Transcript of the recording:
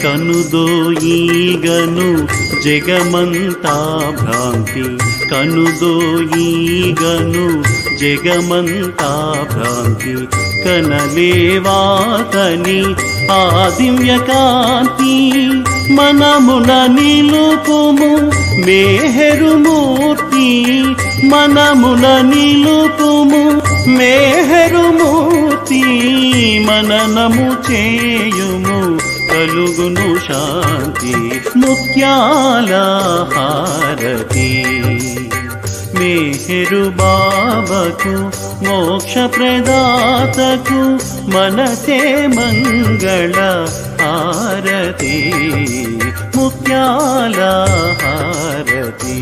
కనుదోయీగను జగమంతా భ్రాంతి, కనుదోయీగను జగమంతా భ్రాంతి, కనలేవాతని ఆ దివ్యకాంతి, మనమున నిలుపుము మేహరుమూర్తి, మనమున నిలుపుము మేహరుమూర్తి, మననము చేయుము కలుగును శాంతి. ముత్యాల హారతి మేహరు బాబాకు, మోక్ష ప్రదాతకు మనసే మంగళ హారతి, ముత్యాల హారతి.